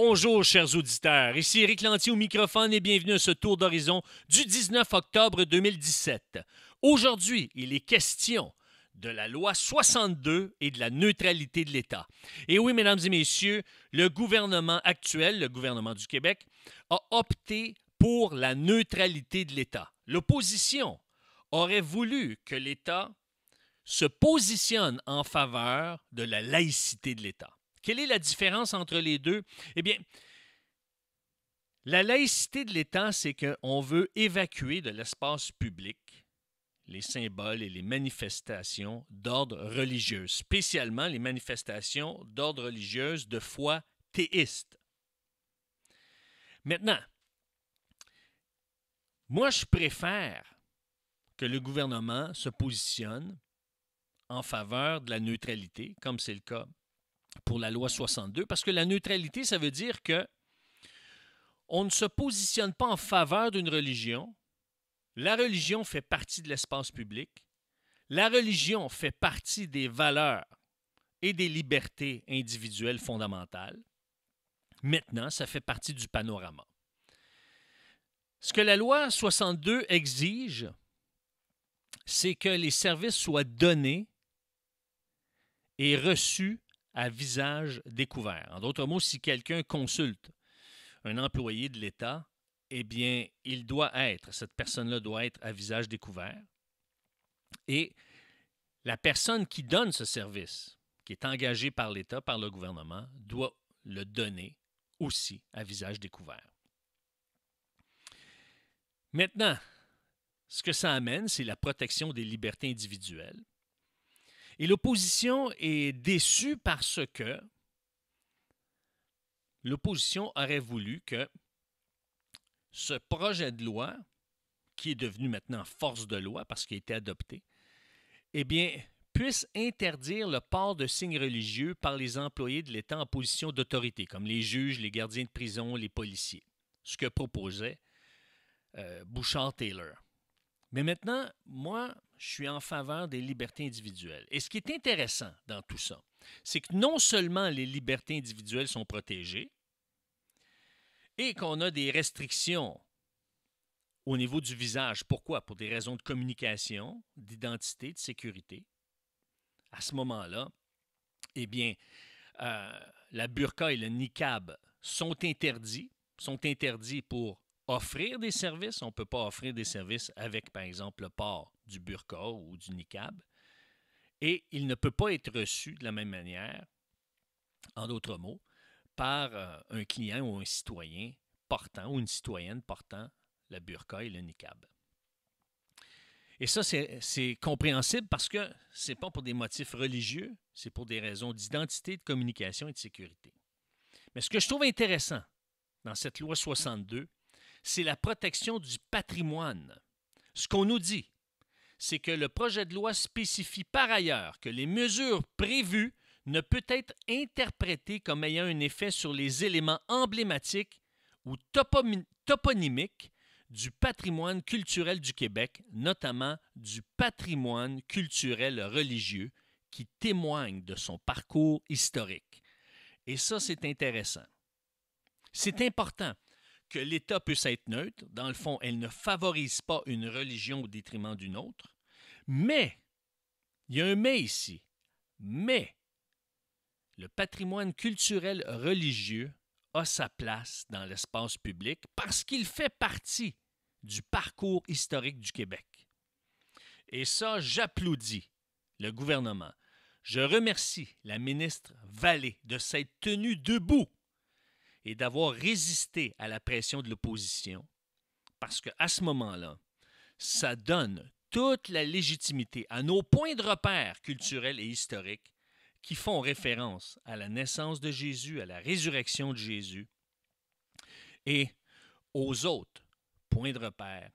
Bonjour, chers auditeurs. Ici Éric Lantier au microphone et bienvenue à ce tour d'horizon du 19 octobre 2017. Aujourd'hui, il est question de la loi 62 et de la neutralité de l'État. Et oui, mesdames et messieurs, le gouvernement actuel, le gouvernement du Québec, a opté pour la neutralité de l'État. L'opposition aurait voulu que l'État se positionne en faveur de la laïcité de l'État. Quelle est la différence entre les deux? Eh bien, la laïcité de l'État, c'est qu'on veut évacuer de l'espace public les symboles et les manifestations d'ordre religieux, spécialement les manifestations d'ordre religieux de foi théiste. Maintenant, moi, je préfère que le gouvernement se positionne en faveur de la neutralité, comme c'est le cas pour la loi 62, parce que la neutralité, ça veut dire que on ne se positionne pas en faveur d'une religion. La religion fait partie de l'espace public. La religion fait partie des valeurs et des libertés individuelles fondamentales. Maintenant, ça fait partie du panorama. Ce que la loi 62 exige, c'est que les services soient donnés et reçus à visage découvert. En d'autres mots, si quelqu'un consulte un employé de l'État, eh bien, cette personne-là doit être à visage découvert. Et la personne qui donne ce service, qui est engagée par l'État, par le gouvernement, doit le donner aussi à visage découvert. Maintenant, ce que ça amène, c'est la protection des libertés individuelles. Et l'opposition est déçue parce que l'opposition aurait voulu que ce projet de loi, qui est devenu maintenant force de loi parce qu'il a été adopté, eh bien, puisse interdire le port de signes religieux par les employés de l'État en position d'autorité, comme les juges, les gardiens de prison, les policiers, ce que proposait Bouchard-Taylor. Mais maintenant, moi, je suis en faveur des libertés individuelles. Et ce qui est intéressant dans tout ça, c'est que non seulement les libertés individuelles sont protégées et qu'on a des restrictions au niveau du visage. Pourquoi? Pour des raisons de communication, d'identité, de sécurité. À ce moment-là, eh bien, la burqa et le niqab sont interdits pour offrir des services. On ne peut pas offrir des services avec, par exemple, le port du burqa ou du niqab. Et il ne peut pas être reçu de la même manière, en d'autres mots, par un client ou un citoyen portant ou une citoyenne portant la burqa et le niqab. Et ça, c'est compréhensible parce que ce n'est pas pour des motifs religieux, c'est pour des raisons d'identité, de communication et de sécurité. Mais ce que je trouve intéressant dans cette loi 62, c'est la protection du patrimoine. Ce qu'on nous dit, c'est que le projet de loi spécifie par ailleurs que les mesures prévues ne peuvent être interprétées comme ayant un effet sur les éléments emblématiques ou toponymiques du patrimoine culturel du Québec, notamment du patrimoine culturel religieux qui témoigne de son parcours historique. Et ça, c'est intéressant. C'est important que l'État puisse être neutre. Dans le fond, elle ne favorise pas une religion au détriment d'une autre. Mais, il y a un mais ici, mais le patrimoine culturel religieux a sa place dans l'espace public parce qu'il fait partie du parcours historique du Québec. Et ça, j'applaudis le gouvernement. Je remercie la ministre Vallée de s'être tenue debout et d'avoir résisté à la pression de l'opposition, parce qu'à ce moment-là, ça donne toute la légitimité à nos points de repère culturels et historiques qui font référence à la naissance de Jésus, à la résurrection de Jésus et aux autres points de repère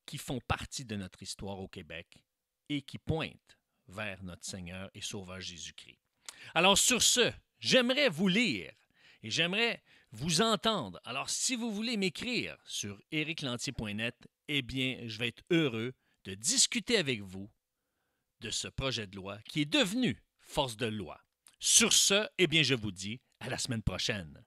qui font partie de notre histoire au Québec et qui pointent vers notre Seigneur et Sauveur Jésus-Christ. Alors sur ce, j'aimerais vous lire et j'aimerais vous entendre. Alors si vous voulez m'écrire sur ericlantier.net, eh bien, je vais être heureux de discuter avec vous de ce projet de loi qui est devenu force de loi. Sur ce, eh bien, je vous dis à la semaine prochaine.